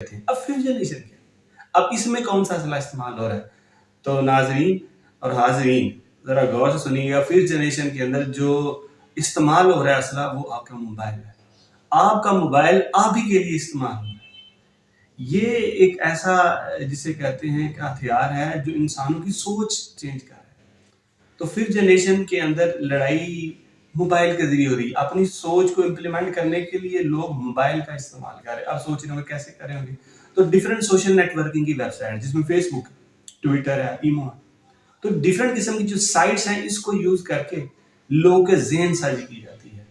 تھے، اب fifth generation کے اب اس میں کون سا اسلحہ استعمال ہو رہا ہے؟ تو ناظرین اور حاضرین ذرا غور سے سنیے گا، ففتھ جنریشن کے اندر جو استعمال ہو رہا ہے اسلحہ وہ آپ کا موبائل ہے. آپ کا موبائل آپ ہی کے لیے استعمال ہو رہا ہے. یہ ایک ایسا جسے کہتے ہیں کہ ہتھیار ہے جو انسانوں کی سوچ چینج کر رہا ہے. تو ففتھ جنریشن کے اندر لڑائی موبائل کے ذریعے ہو رہی ہے. اپنی سوچ کو امپلیمنٹ کرنے کے لیے لوگ موبائل کا استعمال کر رہے ہیں. اب سوچ رہے ہوں گے کیسے کر رہے ہوں گے؟ تو ڈفرینٹ سوشل نیٹ ورکنگ کی ویب سائٹ جس میں فیس بک ہے، ٹویٹر ہے، ایمو ہے، تو ڈفرینٹ قسم کی جو سائٹس ہیں اس کو یوز کر کے لوگوں کے ذہن سازی کی جاتی ہے.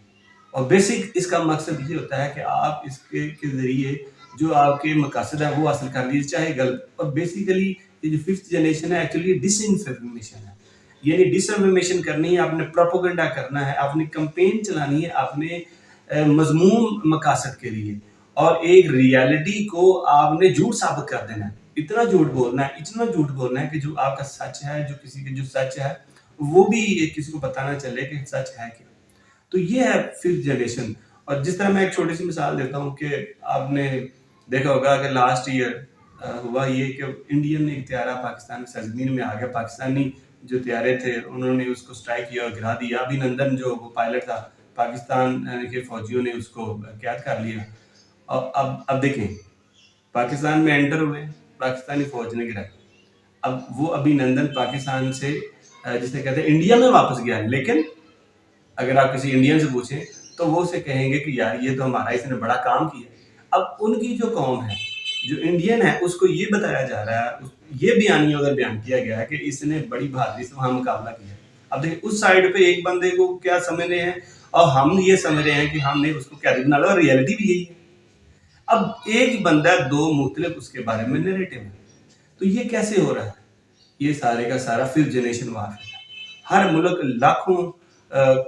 اور بیسک اس کا مقصد یہ ہوتا ہے کہ آپ اس کے ذریعے جو آپ کے مقاصد ہیں وہ حاصل کر لیجیے چاہے غلط. اور بیسیکلی یہ جو ففتھ جنریشن ہے ایکچولی ڈس انفارمیشن ہے، یعنی ڈس انفارمیشن کرنی ہے، آپ نے پروپیگنڈا کرنا ہے، آپ نے کمپین چلانی ہے، آپ نے مضمون مقاصد کے لیے، اور ایک ریالٹی کو آپ نے جھوٹ ثابت کر دینا ہے. اتنا جھوٹ بولنا ہے، اتنا جھوٹ بولنا ہے کہ جو آپ کا سچ ہے، جو کسی کے جو سچ ہے وہ بھی کسی کو پتہ نہ چلے کہ سچ ہے کیا. تو یہ ہے ففتھ جنریشن. اور جس طرح میں ایک چھوٹی سی مثال دیتا ہوں کہ آپ نے دیکھا ہوگا کہ لاسٹ ایئر ہوا یہ کہ انڈین ایک طیارہ پاکستان کی سرزمین میں آ گیا. پاکستانی جو طیارے تھے انہوں نے اس کو سٹرائک کیا اور گرا دیا. ابھینندن جو وہ پائلٹ تھا پاکستان کے فوجیوں نے اس کو قید کر لیا. اب دیکھیں پاکستان میں انٹر ہوئے، پاکستانی فوج نے گرایا. اب وہ ابھینندن پاکستان سے جسے کہتے ہیں انڈیا میں واپس گیا ہے، لیکن اگر آپ کسی انڈین سے پوچھیں تو وہ اسے کہیں گے کہ یار یہ تو ہمارا اس نے بڑا کام کیا. اب ان کی جو قوم ہے جو انڈین ہے اس کو یہ بتایا جا رہا ہے، یہ بیانیہ ادھر بیان کیا گیا ہے کہ اس نے بڑی بہادری سے وہاں مقابلہ کیا. اب دیکھیں اس سائڈ پہ ایک بندے کو کیا سمجھ رہے ہیں اور ہم یہ سمجھ رہے ہیں کہ ہم نے اس کو کیا بنا لیا، اور ریئلٹی بھی یہی ہے. اب ایک بندہ دو مختلف اس کے بارے میں نیریٹو ہے. تو یہ کیسے ہو رہا ہے؟ یہ سارے کا سارا ففتھ جنریشن وارفیئر ہے. ہر ملک لاکھوں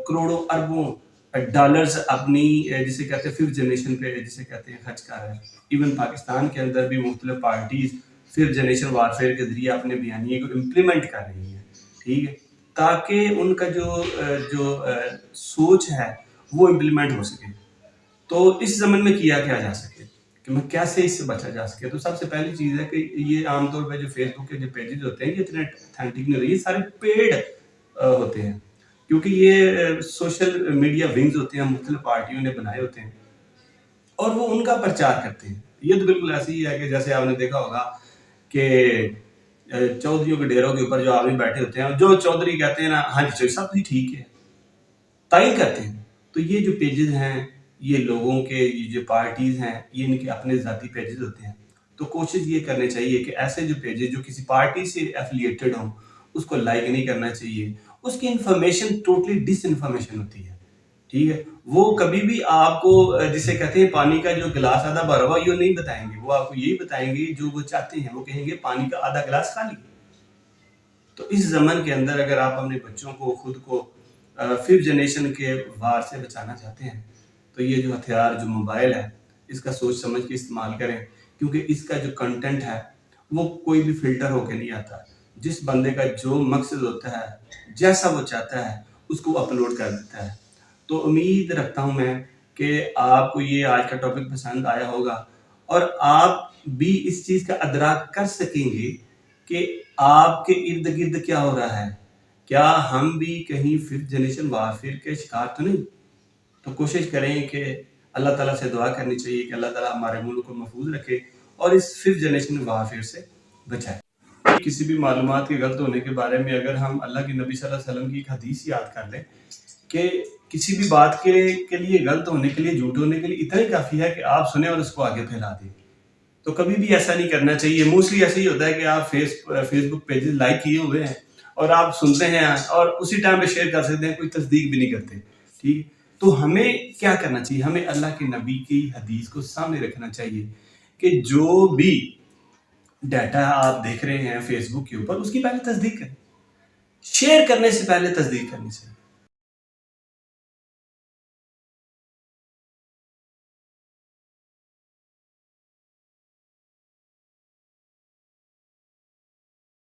کروڑوں اربوں ڈالرز اپنی جسے کہتے ہیں ففتھ جنریشن پہ جسے کہتے ہیں خرچ کر رہے ہیں. ایون پاکستان کے اندر بھی مختلف پارٹیز ففتھ جنریشن وارفیئر کے ذریعے اپنے بیانیے کو امپلیمنٹ کر رہی ہیں، ٹھیک ہے، تاکہ ان کا جو سوچ ہے وہ امپلیمنٹ ہو سکے. تو اس زمن میں کیا جا سکے کہ میں کیسے اس سے بچا جا سکے. تو سب سے پہلی چیز ہے کہ یہ عام طور پہ جو فیس بک کے جو پیجز ہوتے ہیں یہ اتنے اتھینٹک نہیں ہوتے، یہ سارے پیڈ ہوتے ہیں، کیونکہ یہ سوشل میڈیا ونگز ہوتے ہیں، مختلف پارٹیوں نے بنائے ہوتے ہیں اور وہ ان کا پرچار کرتے ہیں. یہ تو بالکل ایسی ہی ہے کہ جیسے آپ نے دیکھا ہوگا کہ چودھریوں کے ڈیروں کے اوپر جو آدمی بیٹھے ہوتے ہیں، جو چودھری کہتے ہیں نا ہاں جی چودھری صاحب ٹھیک ہے تائید کرتے ہیں. تو یہ جو پیجز ہیں یہ لوگوں کے یہ جو پارٹیز ہیں یہ ان کے اپنے ذاتی پیجز ہوتے ہیں. تو کوشش یہ کرنی چاہیے کہ ایسے جو پیجز جو کسی پارٹی سے ایفیلیٹڈ ہوں اس کو لائک نہیں کرنا چاہیے. اس کی انفارمیشن ٹوٹلی ڈس انفارمیشن ہوتی ہے، ٹھیک ہے. وہ کبھی بھی آپ کو جسے کہتے ہیں پانی کا جو گلاس آدھا بھرا ہوا یہ نہیں بتائیں گے، وہ آپ کو یہی بتائیں گے جو وہ چاہتے ہیں. وہ کہیں گے پانی کا آدھا گلاس خالی. تو اس زمن کے اندر اگر آپ اپنے بچوں کو خود کو ففتھ جنریشن کے وار سے بچانا چاہتے ہیں تو یہ جو ہتھیار جو موبائل ہے اس کا سوچ سمجھ کے استعمال کریں، کیونکہ اس کا جو کنٹینٹ ہے وہ کوئی بھی فلٹر ہو کے نہیں آتا. جس بندے کا جو مقصد ہوتا ہے جیسا وہ چاہتا ہے اس کو اپلوڈ کر دیتا ہے. تو امید رکھتا ہوں میں کہ آپ کو یہ آج کا ٹاپک پسند آیا ہوگا اور آپ بھی اس چیز کا ادراک کر سکیں گے کہ آپ کے ارد گرد کیا ہو رہا ہے. کیا ہم بھی کہیں ففتھ جنریشن وارفیئر کے شکار تو نہیں؟ تو کوشش کریں کہ اللہ تعالیٰ سے دعا کرنی چاہیے کہ اللہ تعالیٰ ہمارے ملک کو محفوظ رکھے اور اس ففتھ جنریشن وارفیئر سے بچائے. کسی بھی معلومات کے غلط ہونے کے بارے میں اگر ہم اللہ کے نبی صلی اللہ علیہ وسلم کی ایک حدیث یاد کر لیں کہ کسی بھی بات کے لیے غلط ہونے کے لیے جھوٹ ہونے کے لیے اتنا ہی کافی ہے کہ آپ سنیں اور اس کو آگے پھیلا دیں. تو کبھی بھی ایسا نہیں کرنا چاہیے. موسٹلی ایسا ہی ہوتا ہے کہ آپ فیس بک پیجز لائک کیے ہوئے ہیں اور آپ سنتے ہیں اور اسی ٹائم پہ شیئر کر سکتے ہیں، کوئی تصدیق بھی نہیں کرتے، ٹھیک. تو ہمیں کیا کرنا چاہیے؟ ہمیں اللہ کے نبی کی حدیث کو سامنے رکھنا چاہیے کہ جو بھی ڈیٹا آپ دیکھ رہے ہیں فیس بک کے اوپر اس کی پہلے تصدیق کریں. شیئر کرنے سے پہلے تصدیق کرنی چاہیے.